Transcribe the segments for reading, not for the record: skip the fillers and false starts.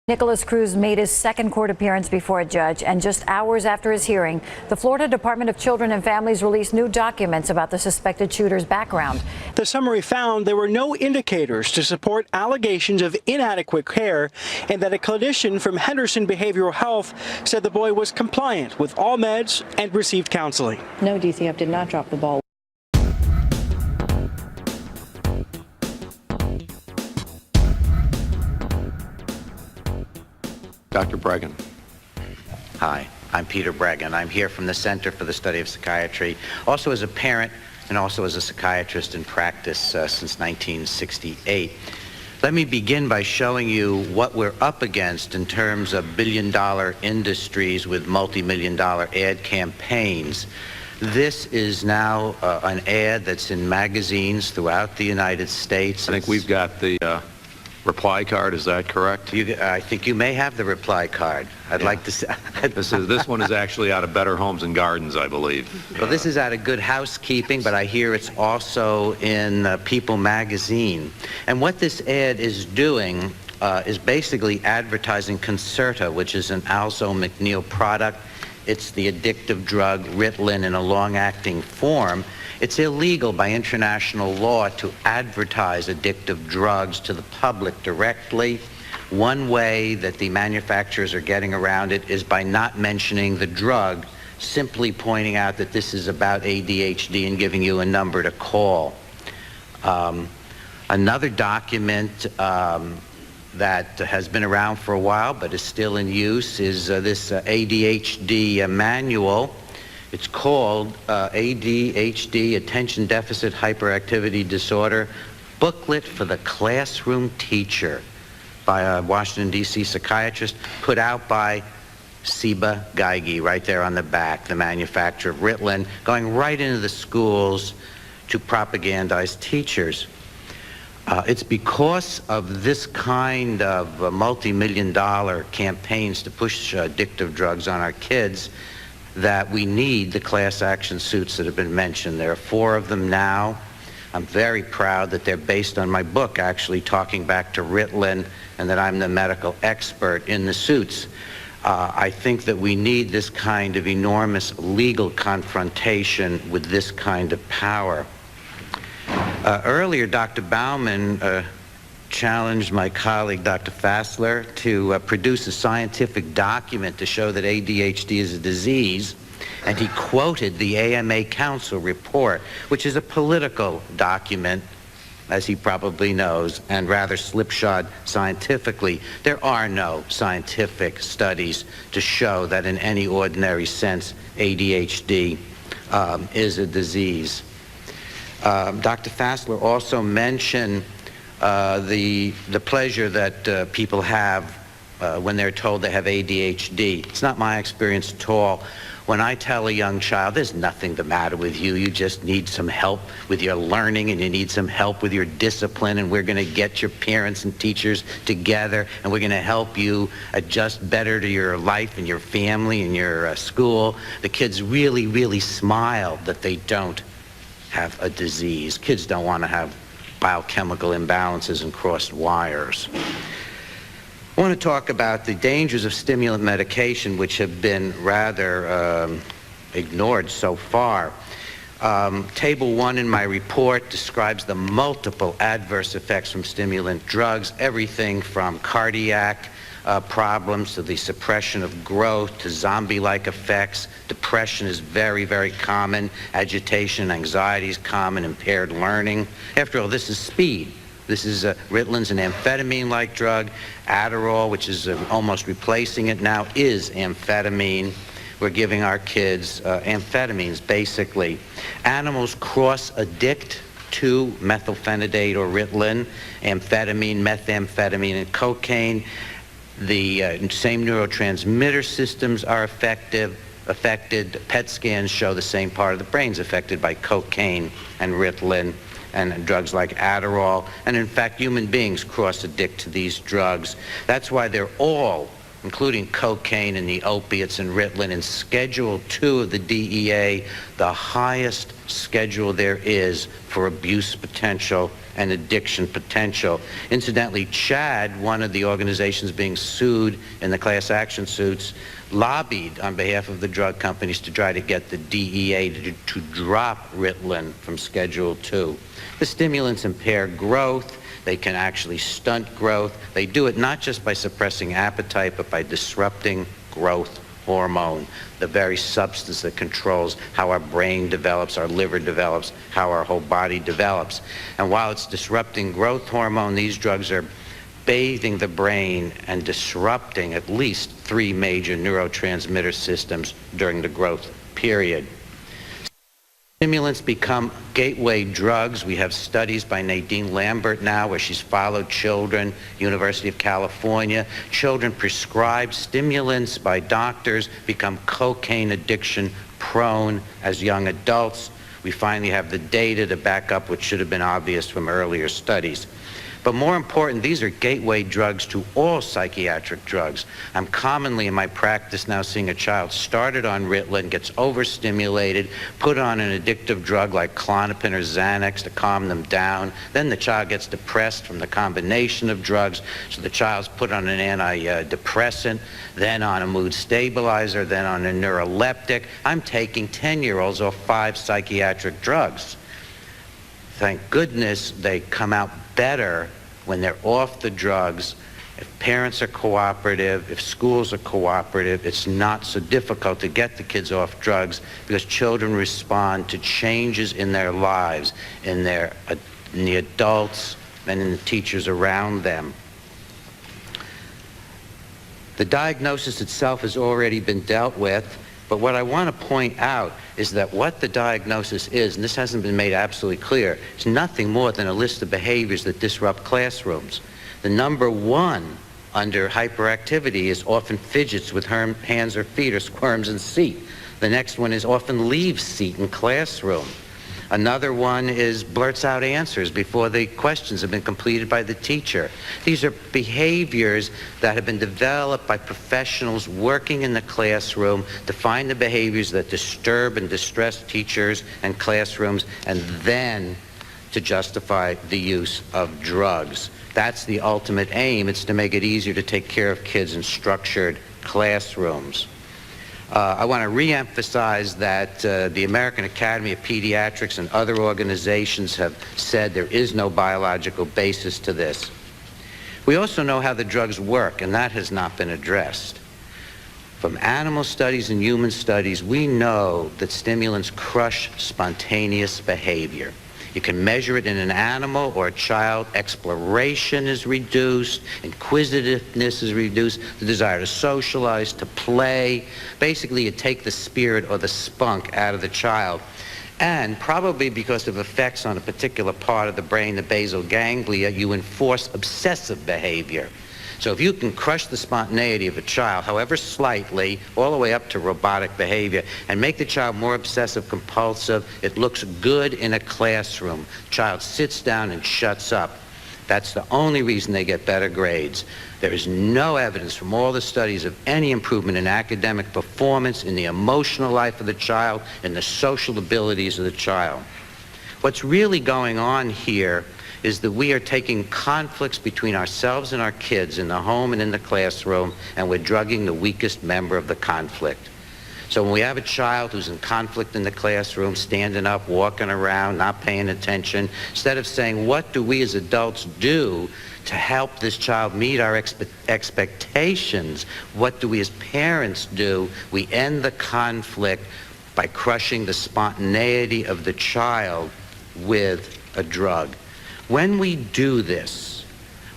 Nicholas Cruz made his second court appearance before a judge, and just hours after his hearing, the Florida Department of Children and Families released new documents about the suspected shooter's background. The summary found there were no indicators to support allegations of inadequate care, and that a clinician from Henderson Behavioral Health said the boy was compliant with all meds and received counseling. No, DCF did not drop the ball. Dr. Breggin. Hi, I'm Peter Breggin. I'm here from the Center for the Study of Psychiatry, also as a parent and also as a psychiatrist in practice since 1968. Let me begin by showing you what we're up against in terms of billion-dollar industries with multi-million-dollar ad campaigns. This is now an ad that's in magazines throughout the United States. I think we've got the reply card, is that correct? I think you may have the reply card. I'd like to say. This one is actually out of Better Homes and Gardens, I believe. Well, this is out of Good Housekeeping, but I hear it's also in People magazine. And what this ad is doing is basically advertising Concerta, which is an Alzo McNeil product. It's the addictive drug Ritalin in a long-acting form. It's illegal by international law to advertise addictive drugs to the public directly. One way that the manufacturers are getting around it is by not mentioning the drug, simply pointing out that this is about ADHD and giving you a number to call. Another document that has been around for a while but is still in use is this ADHD manual. It's called ADHD, Attention Deficit Hyperactivity Disorder, Booklet for the Classroom Teacher by a Washington, D.C. psychiatrist, put out by Ciba Geigy, right there on the back, the manufacturer of Ritalin, going right into the schools to propagandize teachers. It's because of this kind of multi-million-dollar campaigns to push addictive drugs on our kids that we need the class action suits that have been mentioned. There are 4 of them now. I'm very proud that they're based on my book, actually talking back to Ritalin, and that I'm the medical expert in the suits. I think that we need this kind of enormous legal confrontation with this kind of power. Earlier, Dr. Bauman challenged my colleague, Dr. Fassler, to produce a scientific document to show that ADHD is a disease, and he quoted the AMA Council report, which is a political document, as he probably knows, and rather slipshod scientifically. There are no scientific studies to show that in any ordinary sense ADHD is a disease. Dr. Fassler also mentioned the pleasure that people have when they're told they have ADHD. It's not my experience at all. When I tell a young child, there's nothing the matter with you, you just need some help with your learning and you need some help with your discipline, and we're going to get your parents and teachers together and we're going to help you adjust better to your life and your family and your school, the kids really, really smile that they don't have a disease. Kids don't want to have biochemical imbalances and crossed wires. I want to talk about the dangers of stimulant medication, which have been rather ignored so far. Table 1 in my report describes the multiple adverse effects from stimulant drugs, everything from cardiac problems to the suppression of growth to zombie-like effects. Depression is very, very common. Agitation, anxiety is common. Impaired learning. After all, this is speed. This is Ritalin's an amphetamine-like drug. Adderall, which is almost replacing it now, is amphetamine. We're giving our kids amphetamines, basically. Animals cross-addict to methylphenidate or Ritalin, amphetamine, methamphetamine, and cocaine. The same neurotransmitter systems are affected. PET scans show the same part of the brain's affected by cocaine and Ritalin and drugs like Adderall. And in fact, human beings cross-addict to these drugs. That's why they're all, including cocaine and the opiates and Ritalin, in Schedule 2 of the DEA, the highest schedule there is for abuse potential and addiction potential. Incidentally, CHAD, one of the organizations being sued in the class action suits, lobbied on behalf of the drug companies to try to get the DEA to drop Ritalin from Schedule II. The stimulants impair growth. They can actually stunt growth. They do it not just by suppressing appetite, but by disrupting growth hormone, the very substance that controls how our brain develops, our liver develops, how our whole body develops. And while it's disrupting growth hormone, these drugs are bathing the brain and disrupting at least 3 major neurotransmitter systems during the growth period. Stimulants become gateway drugs. We have studies by Nadine Lambert now where she's followed children, University of California. Children prescribed stimulants by doctors become cocaine addiction prone as young adults. We finally have the data to back up what should have been obvious from earlier studies. But more important, these are gateway drugs to all psychiatric drugs. I'm commonly in my practice now seeing a child started on Ritalin, gets overstimulated, put on an addictive drug like Klonopin or Xanax to calm them down. Then the child gets depressed from the combination of drugs, so the child's put on an antidepressant, then on a mood stabilizer, then on a neuroleptic. I'm taking 10-year-olds off 5 psychiatric drugs. Thank goodness they come out better when they're off the drugs. If parents are cooperative, if schools are cooperative, it's not so difficult to get the kids off drugs because children respond to changes in their lives, in the adults and in the teachers around them. The diagnosis itself has already been dealt with, but what I want to point out is that what the diagnosis is, and this hasn't been made absolutely clear, is nothing more than a list of behaviors that disrupt classrooms. The number 1 under hyperactivity is often fidgets with hands or feet or squirms in seat. The next one is often leaves seat in classroom. Another one is blurts out answers before the questions have been completed by the teacher. These are behaviors that have been developed by professionals working in the classroom to find the behaviors that disturb and distress teachers and classrooms, and then to justify the use of drugs. That's the ultimate aim. It's to make it easier to take care of kids in structured classrooms. I want to re-emphasize that the American Academy of Pediatrics and other organizations have said there is no biological basis to this. We also know how the drugs work, and that has not been addressed. From animal studies and human studies, we know that stimulants crush spontaneous behavior. You can measure it in an animal or a child. Exploration is reduced, inquisitiveness is reduced, the desire to socialize, to play. Basically, you take the spirit or the spunk out of the child. And probably because of effects on a particular part of the brain, the basal ganglia, you enforce obsessive behavior. So if you can crush the spontaneity of a child, however slightly, all the way up to robotic behavior, and make the child more obsessive compulsive, it looks good in a classroom. The child sits down and shuts up. That's the only reason they get better grades. There is no evidence from all the studies of any improvement in academic performance, in the emotional life of the child, in the social abilities of the child. What's really going on here is that we are taking conflicts between ourselves and our kids in the home and in the classroom, and we're drugging the weakest member of the conflict. So when we have a child who's in conflict in the classroom, standing up, walking around, not paying attention, instead of saying, what do we as adults do to help this child meet our expectations, what do we as parents do? We end the conflict by crushing the spontaneity of the child with a drug. When we do this,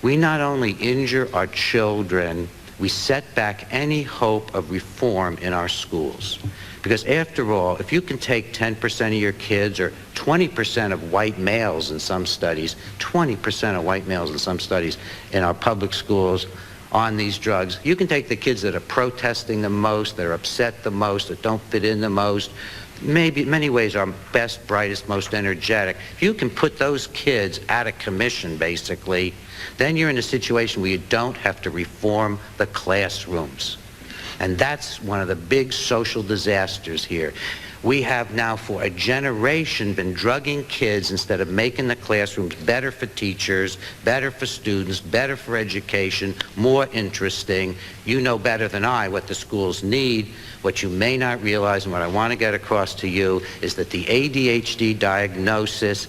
we not only injure our children, we set back any hope of reform in our schools. Because after all, if you can take 10% of your kids, or 20% of white males in some studies, 20% of white males in some studies in our public schools on these drugs, you can take the kids that are protesting the most, that are upset the most, that don't fit in the most, maybe in many ways our best, brightest, most energetic. If you can put those kids out of commission, basically, then you're in a situation where you don't have to reform the classrooms. And that's one of the big social disasters here. We have now for a generation been drugging kids instead of making the classrooms better for teachers, better for students, better for education, more interesting. You know better than I what the schools need. What you may not realize, and what I want to get across to you, is that the ADHD diagnosis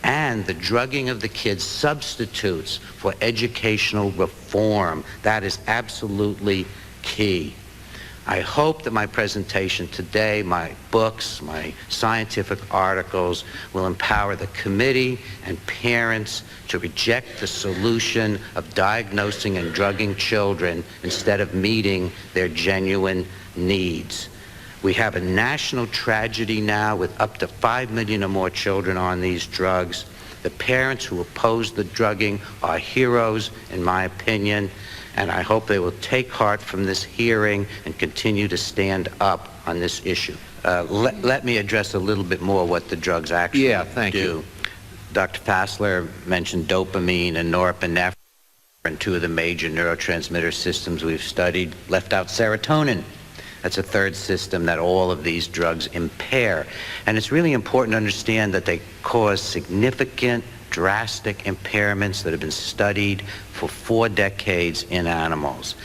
and the drugging of the kids substitutes for educational reform. That is absolutely key. I hope that my presentation today, my books, my scientific articles will empower the committee and parents to reject the solution of diagnosing and drugging children instead of meeting their genuine needs. We have a national tragedy now with up to 5 million or more children on these drugs. The parents who oppose the drugging are heroes, in my opinion, and I hope they will take heart from this hearing and continue to stand up on this issue. Let me address a little bit more what the drugs actually do. Dr. Fassler mentioned dopamine and norepinephrine, two of the major neurotransmitter systems we've studied, left out serotonin. That's a third system that all of these drugs impair. And it's really important to understand that they cause significant, drastic impairments that have been studied for 4 decades in animals.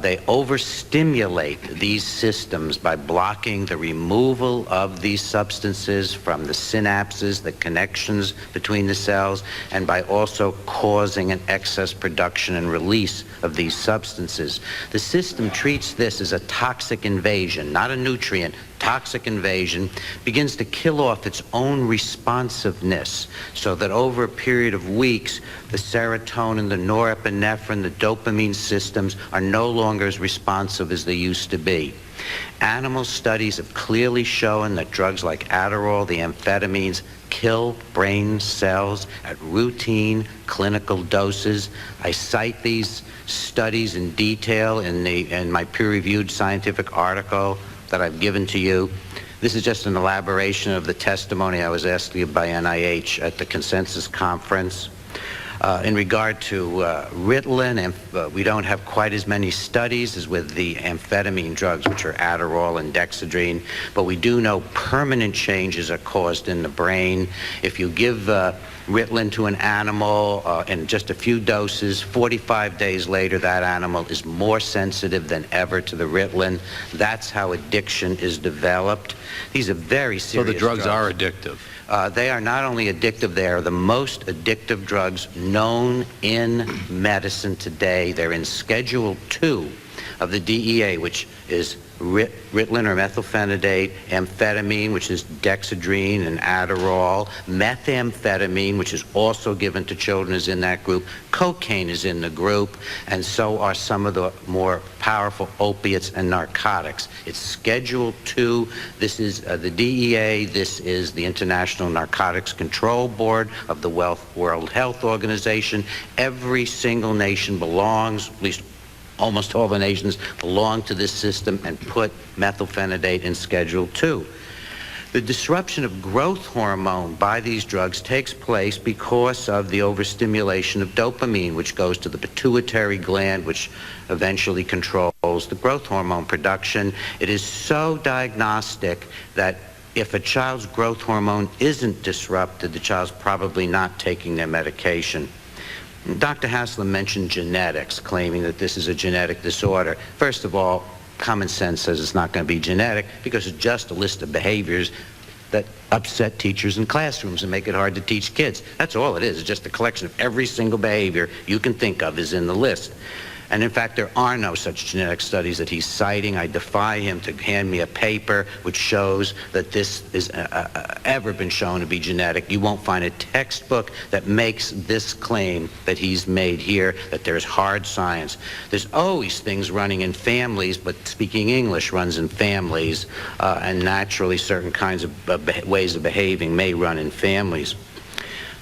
They overstimulate these systems by blocking the removal of these substances from the synapses, the connections between the cells, and by also causing an excess production and release of these substances. The system treats this as a toxic invasion, not a nutrient. Toxic invasion begins to kill off its own responsiveness, so that over a period of weeks, the serotonin, the norepinephrine, the dopamine systems are no longer as responsive as they used to be. Animal studies have clearly shown that drugs like Adderall, the amphetamines, kill brain cells at routine clinical doses. I cite these studies in detail in my peer-reviewed scientific article that I've given to you. This is just an elaboration of the testimony I was asked by NIH at the Consensus Conference. In regard to Ritalin, we don't have quite as many studies as with the amphetamine drugs, which are Adderall and Dexedrine, but we do know permanent changes are caused in the brain. If you give Ritalin to an animal in just a few doses, 45 days later that animal is more sensitive than ever to the Ritalin. That's how addiction is developed. These are very serious So the drugs are addictive? They are not only addictive, they are the most addictive drugs known in medicine today. They're in Schedule 2 of the DEA, which is Ritalin or methylphenidate, amphetamine, which is Dexedrine and Adderall, methamphetamine, which is also given to children, is in that group, cocaine is in the group, and so are some of the more powerful opiates and narcotics. It's Schedule 2. This is the DEA. This is the International Narcotics Control Board of the World Health Organization. Every single nation belongs, at least almost all the nations belong to this system and put methylphenidate in Schedule 2. The disruption of growth hormone by these drugs takes place because of the overstimulation of dopamine, which goes to the pituitary gland, which eventually controls the growth hormone production. It is so diagnostic that if a child's growth hormone isn't disrupted, the child's probably not taking their medication. Dr. Haslam mentioned genetics, claiming that this is a genetic disorder. First of all, common sense says it's not going to be genetic because it's just a list of behaviors that upset teachers in classrooms and make it hard to teach kids. That's all it is. It's just a collection of every single behavior you can think of is in the list. And in fact, there are no such genetic studies that he's citing. I defy him to hand me a paper which shows that this is ever been shown to be genetic. You won't find a textbook that makes this claim that he's made here, that there's hard science. There's always things running in families, but speaking English runs in families, and naturally certain kinds of ways of behaving may run in families.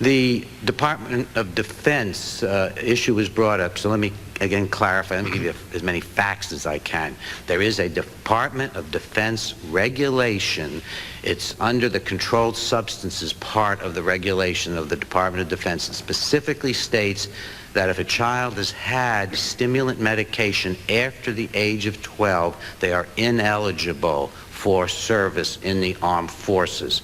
The Department of Defense issue was brought up, so let me again clarify. Let me give you as many facts as I can. There is a Department of Defense regulation. It's under the controlled substances part of the regulation of the Department of Defense. It specifically states that if a child has had stimulant medication after the age of 12, they are ineligible for service in the armed forces.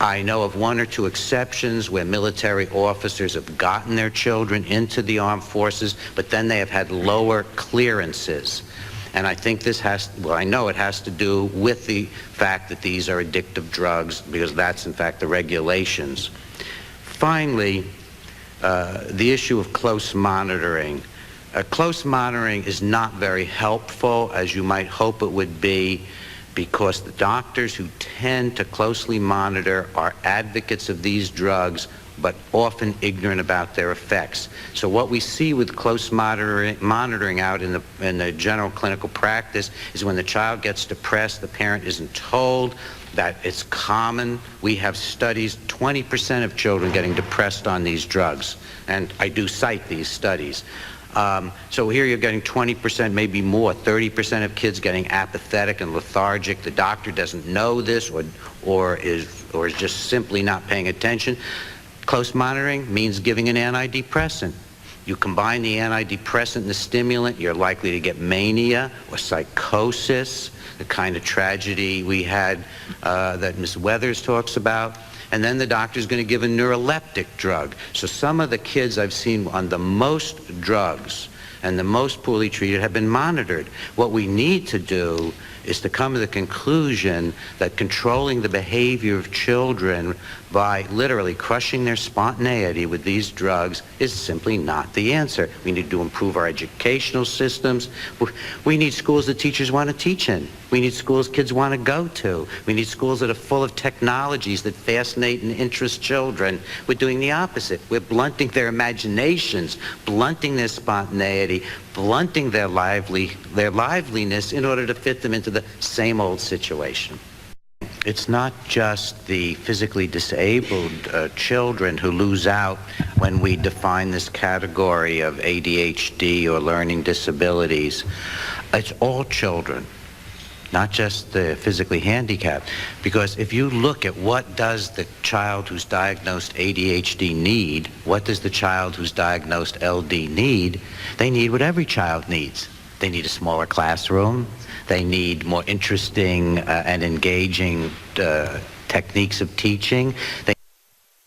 I know of one or two exceptions where military officers have gotten their children into the armed forces, but then they have had lower clearances. And I think this has, well, I know it has to do with the fact that these are addictive drugs, because that's in fact the regulations. Finally, the issue of close monitoring. Close monitoring is not very helpful, as you might hope it would be, because the doctors who tend to closely monitor are advocates of these drugs, but often ignorant about their effects. So what we see with close monitoring out in the general clinical practice is when the child gets depressed, the parent isn't told that it's common. We have studies, 20% of children getting depressed on these drugs, and I do cite these studies. So here you're getting 20%, maybe more, 30% of kids getting apathetic and lethargic. The doctor doesn't know this or is just simply not paying attention. Close monitoring means giving an antidepressant. You combine the antidepressant and the stimulant, you're likely to get mania or psychosis, the kind of tragedy we had that Ms. Weathers talks about. And then the doctor's going to give a neuroleptic drug. So some of the kids I've seen on the most drugs and the most poorly treated have been monitored. What we need to do is to come to the conclusion that controlling the behavior of children by literally crushing their spontaneity with these drugs is simply not the answer. We need to improve our educational systems. We need schools that teachers want to teach in. We need schools kids want to go to. We need schools that are full of technologies that fascinate and interest children. We're doing the opposite. We're blunting their imaginations, blunting their spontaneity, blunting their liveliness in order to fit them into the same old situation. It's not just the physically disabled children who lose out when we define this category of ADHD or learning disabilities. It's all children, not just the physically handicapped. Because if you look at what does the child who's diagnosed ADHD need, what does the child who's diagnosed LD need, they need what every child needs. They need a smaller classroom. They need more interesting and engaging techniques of teaching. They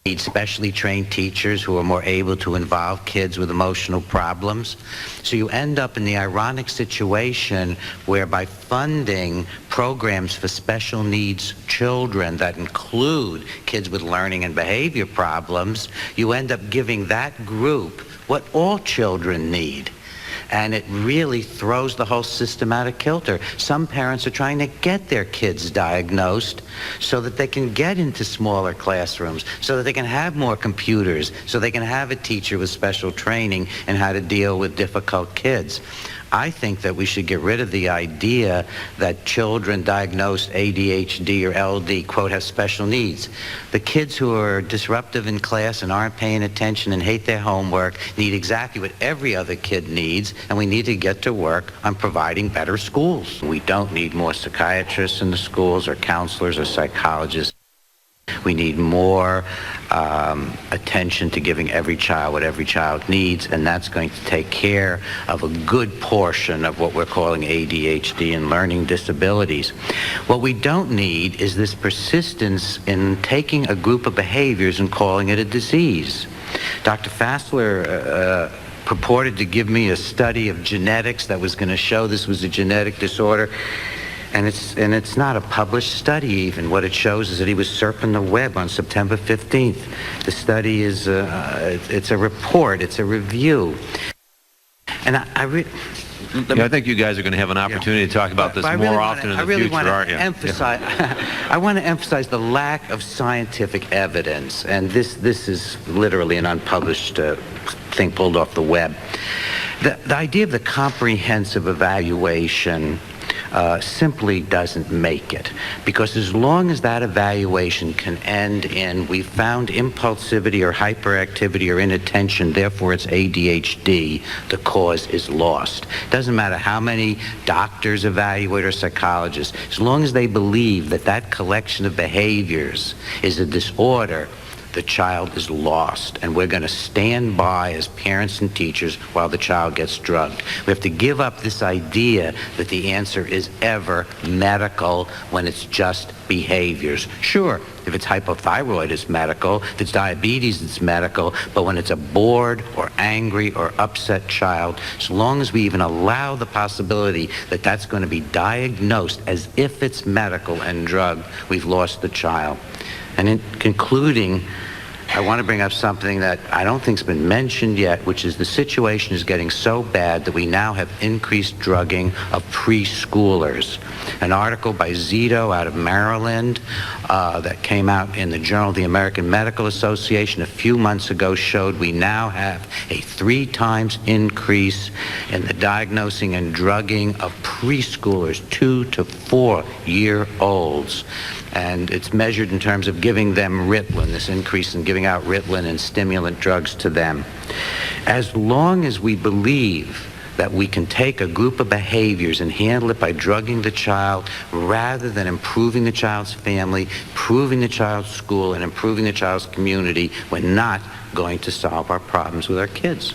need specially trained teachers who are more able to involve kids with emotional problems. So you end up in the ironic situation where by funding programs for special needs children that include kids with learning and behavior problems, you end up giving that group what all children need. And it really throws the whole system out of kilter. Some parents are trying to get their kids diagnosed so that they can get into smaller classrooms, so that they can have more computers, so they can have a teacher with special training in how to deal with difficult kids. I think that we should get rid of the idea that children diagnosed ADHD or LD, quote, have special needs. The kids who are disruptive in class and aren't paying attention and hate their homework need exactly what every other kid needs, and we need to get to work on providing better schools. We don't need more psychiatrists in the schools or counselors or psychologists. We need more attention to giving every child what every child needs, and that's going to take care of a good portion of what we're calling ADHD and learning disabilities. What we don't need is this persistence in taking a group of behaviors and calling it a disease. Dr. Fassler purported to give me a study of genetics that was going to show this was a genetic disorder. And it's not a published study even. What it shows is that he was surfing the web on September 15th. The study is, it's a report, it's a review. And I think you guys are going to have an opportunity to talk about this more often in the future, aren't you? I want to emphasize the lack of scientific evidence, and this is literally an unpublished thing pulled off the web. The idea of the comprehensive evaluation simply doesn't make it. Because as long as that evaluation can end in, we found impulsivity or hyperactivity or inattention, therefore it's ADHD, the cause is lost. Doesn't matter how many doctors evaluate or psychologists, as long as they believe that that collection of behaviors is a disorder, the child is lost, and we're going to stand by as parents and teachers while the child gets drugged. We have to give up this idea that the answer is ever medical when it's just behaviors. Sure, if it's hypothyroid, it's medical. If it's diabetes, it's medical. But when it's a bored or angry or upset child, as long as we even allow the possibility that that's going to be diagnosed as if it's medical and drugged, we've lost the child. And in concluding, I want to bring up something that I don't think's been mentioned yet, which is the situation is getting so bad that we now have increased drugging of preschoolers. An article by Zito out of Maryland that came out in the Journal of the American Medical Association a few months ago showed we now have a 3 times increase in the diagnosing and drugging of preschoolers, 2 to 4-year-olds. And it's measured in terms of giving them Ritalin, this increase in giving out Ritalin and stimulant drugs to them. As long as we believe that we can take a group of behaviors and handle it by drugging the child rather than improving the child's family, improving the child's school, and improving the child's community, we're not going to solve our problems with our kids.